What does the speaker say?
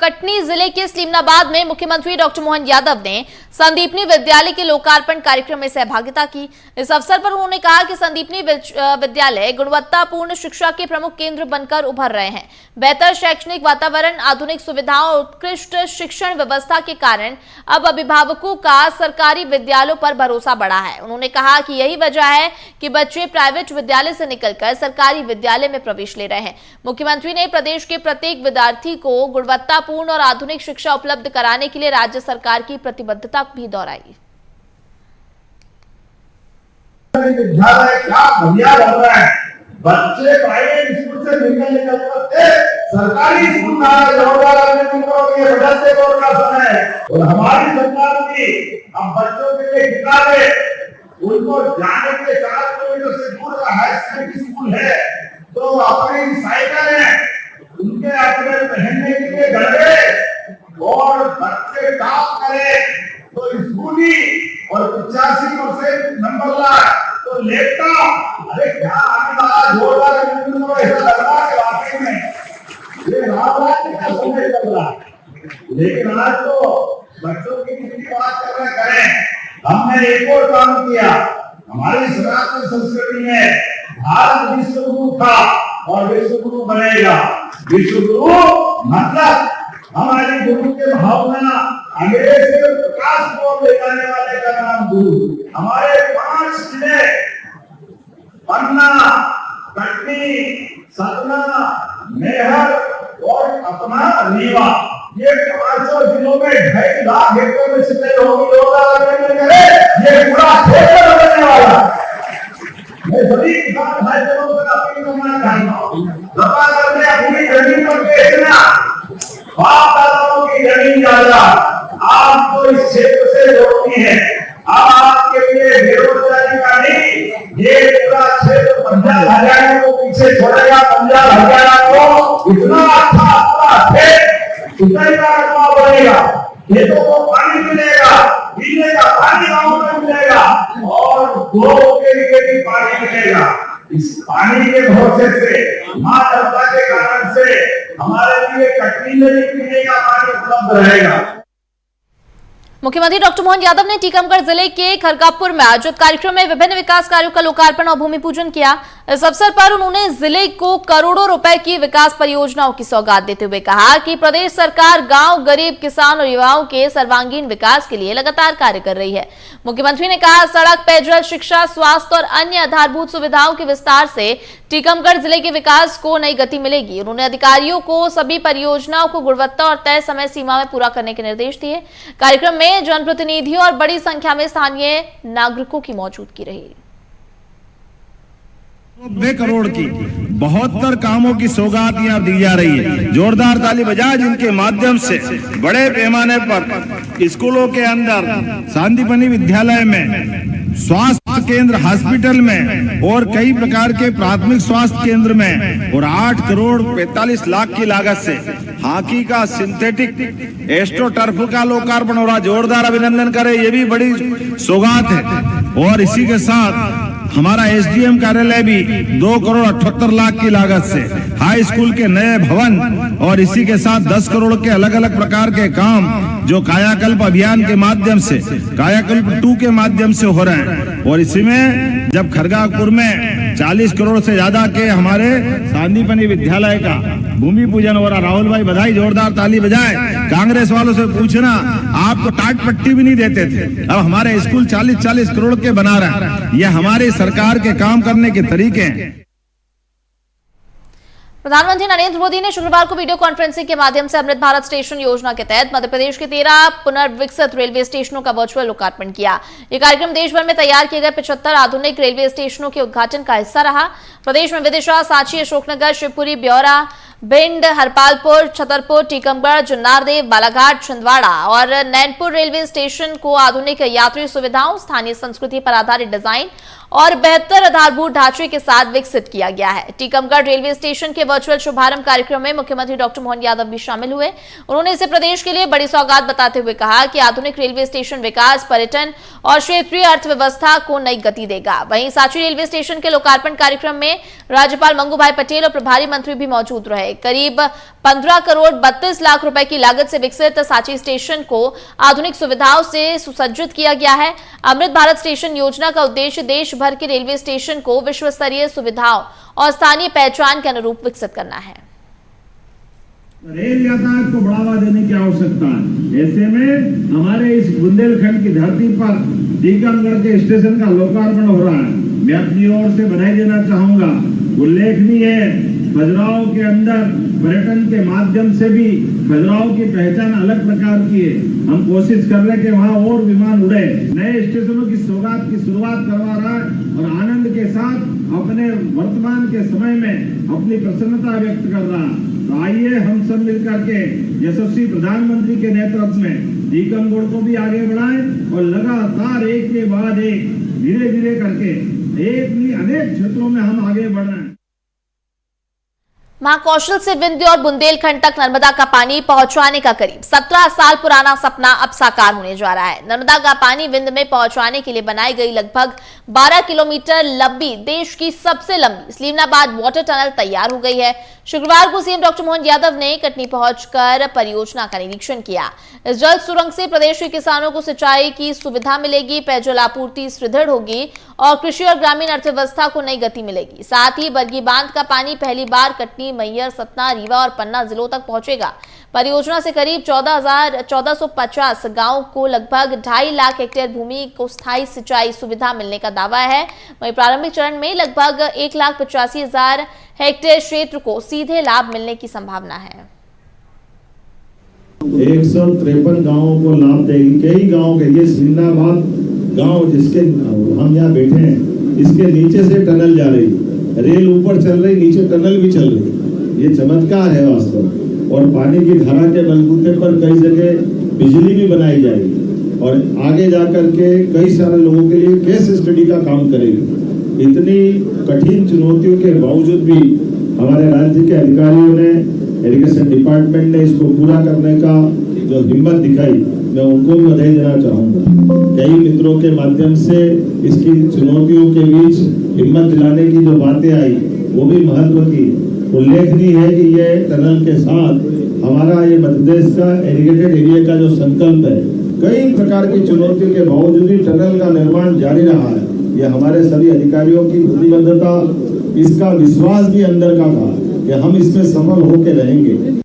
कटनी जिले के सलीमनाबाद में मुख्यमंत्री डॉक्टर मोहन यादव ने संदीपनी विद्यालय के लोकार्पण कार्यक्रम में सहभागिता की। इस अवसर पर उन्होंने कहा कि संदीपनी विद्यालय गुणवत्तापूर्ण शिक्षा के प्रमुख केंद्र बनकर उभर रहे हैं। बेहतर शैक्षणिक वातावरण, आधुनिक सुविधाओं और उत्कृष्ट शिक्षण व्यवस्था के कारण अब अभिभावकों का सरकारी विद्यालयों पर भरोसा बढ़ा है। उन्होंने कहा कि यही वजह है कि बच्चे प्राइवेट विद्यालय से निकलकर सरकारी विद्यालय में प्रवेश ले रहे हैं। मुख्यमंत्री ने प्रदेश के प्रत्येक विद्यार्थी को गुणवत्तापूर्ण और आधुनिक शिक्षा उपलब्ध कराने के लिए राज्य सरकार की प्रतिबद्धता भी दोहराई। विद्यालय क्या बढ़िया लग रहा है। बच्चे प्राइवेट स्कूल से निकल करते सरकारी स्कूल में और हमारी सरकार भी अब बच्चों के लिए किताबें उनको जाने के 4 किलोमीटर से दूर का हाई सेकेंडरी स्कूल है, तो अपनी साइकिल है, उनके अपने पहनने के लिए गड़बे और बच्चे काम करे तो स्कूली और 85% नंबर ला तो लेता। अरे क्या जोरदार ऐसा लग रहा है वाकई में ये रामराज्य का समय चल रहा है। लेकिन आज तो बच्चों की कितनी बात कर रहे करें। हमने एक और काम किया, हमारी सनातन संस्कृति में भारत विश्वगुरु था और विश्वगुरु बनेगा। विश्वगुरु मतलब हमारी गुरु के भावना अंग्रेज से प्रकाश को ले जाने वाले का नाम गुरु। हमारे 5 जिले पन्ना, कटनी, सतना, मेहर और अपना रीवा, ये 500 जिलों में 2.5 लाख हेक्टेयर में सिंचाई होगी। ये पूरा क्षेत्र बनने वाला। मैं सभी किसान भाई बहनों से अपील करना चाहता हूँ, कृपा करके अपनी जमीन पर बेचना, बाप दादाओं की जमीन ज्यादा आपको इस क्षेत्र से जोड़ती है। आपके लिए बेरोजगारी का नहीं, ये पूरा क्षेत्र पंजाब हरियाणा को पीछे छोड़ेगा। पंजाब हरियाणा को इतना अच्छा सिंचाई का रकबा बढ़ेगा, खेतों को पानी मिलेगा, पीने का पानी गांव में मिलेगा और गौ के लिए भी पानी मिलेगा। इस पानी के भरोसे से, मां जनता के कारण से हमारे लिए कटनी में भी पीने का पानी उपलब्ध रहेगा। मुख्यमंत्री डॉक्टर मोहन यादव ने टीकमगढ़ जिले के खरगापुर में आयोजित कार्यक्रम में विभिन्न विकास कार्यों का लोकार्पण और भूमि पूजन किया। इस अवसर पर उन्होंने जिले को करोड़ों रुपए की विकास परियोजनाओं की सौगात देते हुए कहा कि प्रदेश सरकार गांव, गरीब, किसान और युवाओं के सर्वांगीण विकास के लिए लगातार कार्य कर रही है। मुख्यमंत्री ने कहा, सड़क, पेयजल, शिक्षा, स्वास्थ्य और अन्य आधारभूत सुविधाओं के विस्तार से टीकमगढ़ जिले के विकास को नई गति मिलेगी। उन्होंने अधिकारियों को सभी परियोजनाओं को गुणवत्ता और तय समय सीमा में पूरा करने के निर्देश दिए। कार्यक्रम में जनप्रतिनिधियों और बड़ी संख्या में स्थानीय नागरिकों की मौजूदगी रही। 90 करोड़ की 72 कामों की सौगात यहाँ दी जा रही है। जोरदार ताली बजाएं, जिनके माध्यम से बड़े पैमाने पर स्कूलों के अंदर, संदीपनी विद्यालय में, स्वास्थ्य केंद्र, हॉस्पिटल में और कई प्रकार के प्राथमिक स्वास्थ्य केंद्र में और 8 करोड़ 45 लाख की लागत से हॉकी का सिंथेटिक एस्ट्रोटर्फ का लोकार्पण हो रहा। जोरदार अभिनंदन करें, ये भी बड़ी सौगात है। और इसी के साथ हमारा एसडीएम कार्यालय भी 2 करोड़ 78 लाख की लागत से हाई स्कूल के नए भवन और इसी के साथ 10 करोड़ के अलग अलग प्रकार के काम जो कायाकल्प अभियान के माध्यम से, कायाकल्प 2 के माध्यम से हो रहे हैं। और इसी में जब खरगापुर में 40 करोड़ से ज्यादा के हमारे संदीपनी विद्यालय का भूमि पूजन हो रहा। राहुल भाई बधाई, जोरदार ताली बजाएं। कांग्रेस वालों से पूछना, आपको टाट पट्टी भी नहीं देते थे, अब हमारे स्कूल 40-40 करोड़ के बना रहे हैं। ये हमारी सरकार के काम करने के तरीके हैं। प्रधानमंत्री नरेंद्र मोदी ने शुक्रवार को वीडियो कॉन्फ्रेंसिंग के माध्यम से अमृत भारत स्टेशन योजना के तहत मध्य प्रदेश के 13 पुनर्विकसित रेलवे स्टेशनों का वर्चुअल लोकार्पण किया। यह कार्यक्रम देश भर में तैयार किए गए 75 आधुनिक रेलवे स्टेशनों के उद्घाटन का हिस्सा रहा। प्रदेश में विदिशा, सांची, अशोकनगर, शिवपुरी, ब्यौरा, भिंड, हरपालपुर, छतरपुर, टीकमगढ़, जुन्नारदेव, बालाघाट, छिंदवाड़ा और नैनपुर रेलवे स्टेशन को आधुनिक यात्री सुविधाओं, स्थानीय संस्कृति पर आधारित डिजाइन और बेहतर आधारभूत ढांचे के साथ विकसित किया गया है। टीकमगढ़ रेलवे स्टेशन के वर्चुअल शुभारंभ कार्यक्रम में मुख्यमंत्री डॉक्टर मोहन यादव भी शामिल हुए। उन्होंने इसे प्रदेश के लिए बड़ी सौगात बताते हुए कहा कि आधुनिक रेलवे स्टेशन विकास, पर्यटन और क्षेत्रीय अर्थव्यवस्था को नई गति देगा। वहीं सांची रेलवे स्टेशन के लोकार्पण कार्यक्रम में राज्यपाल मंगू भाई पटेल और प्रभारी मंत्री भी मौजूद रहे। करीब 15 करोड़ 32 लाख रुपए की लागत से विकसित सांची स्टेशन को आधुनिक सुविधाओं से सुसज्जित किया गया है। अमृत भारत स्टेशन योजना का उद्देश्य देश भर के रेलवे स्टेशन को विश्व स्तरीय सुविधाओं और स्थानीय पहचान के अनुरूप विकसित करना है। रेल यातायात को बढ़ावा देने की आवश्यकता है। ऐसे में हमारे इस बुंदेलखंड की धरती पर टीकमगढ़ के स्टेशन का लोकार्पण हो रहा है। मैं अपनी ओर से बधाई देना चाहूंगा। उल्लेखनीय है, खजुराहो के अंदर पर्यटन के माध्यम से भी खजुराहो की पहचान अलग प्रकार की है। हम कोशिश कर रहे हैं कि वहाँ और विमान उड़े, नए स्टेशनों की सौगात की शुरुआत करवा रहा है और आनंद के साथ अपने वर्तमान के समय में अपनी प्रसन्नता व्यक्त कर रहा है। तो आइए हम सब मिलकर के यशस्वी प्रधानमंत्री के नेतृत्व में टीकमगढ़ को भी आगे बढ़ाएं और लगातार एक के बाद एक धीरे धीरे करके एक नहीं अनेक क्षेत्रों में हम आगे बढ़ रहे हैं। महाकौशल से विंध्य और बुंदेलखंड तक नर्मदा का पानी पहुंचाने का करीब 17 साल पुराना सपना अब साकार होने जा रहा है। नर्मदा का पानी विंध्य में पहुंचाने के लिए बनाई गई लगभग 12 किलोमीटर लंबी देश की सबसे लंबी स्लीमनाबाद वाटर टनल तैयार हो गई है। शुक्रवार को सीएम डॉक्टर मोहन यादव ने कटनी पहुंचकर परियोजना का निरीक्षण किया। इस जल सुरंग से प्रदेश के किसानों को सिंचाई की सुविधा मिलेगी, पेयजल आपूर्ति सुदृढ़ होगी और कृषि और ग्रामीण अर्थव्यवस्था को नई गति मिलेगी। साथ ही बरगी बांध का पानी पहली बार कटनी, मैहर, सतना, रीवा और पन्ना जिलों तक पहुंचेगा। परियोजना से करीब 1450 गांवों को लगभग 2.5 लाख हेक्टेयर भूमि को स्थायी सिंचाई सुविधा मिलने का दावा है। वहीं प्रारंभिक चरण में लगभग 1,85,000 हेक्टेयर क्षेत्र को सीधे लाभ मिलने की संभावना है। 153 गांवों को लाभ देगी। कई गांव के ये स्लीमनाबाद गांव जिसके हम यहाँ बैठे हैं, इसके नीचे से टनल जा रही, रेल ऊपर चल रही, नीचे टनल भी चल रही। ये चमत्कार है वास्तव। और पानी की धारा के बलबूते पर कई जगह बिजली भी बनाई जाएगी और आगे जाकर के कई सारे लोगों के लिए केस स्टडी का काम करेगी। इतनी कठिन चुनौतियों के बावजूद भी हमारे राज्य के अधिकारियों ने, एजुकेशन डिपार्टमेंट ने इसको पूरा करने का जो हिम्मत दिखाई, मैं उनको भी बधाई देना चाहूँगा। कई मित्रों के माध्यम से इसकी चुनौतियों के बीच हिम्मत दिलाने की जो बातें आई वो भी महत्व की। उल्लेखनीय है कि ये टनल के साथ हमारा ये मध्य प्रदेश का इरिगेटेड एरिया का जो संकल्प है, कई प्रकार की चुनौतियों के बावजूद भी टनल का निर्माण जारी रहा है। ये हमारे सभी अधिकारियों की प्रतिबद्धता, इसका विश्वास भी अंदर का था कि हम इसमें सफल होकर रहेंगे।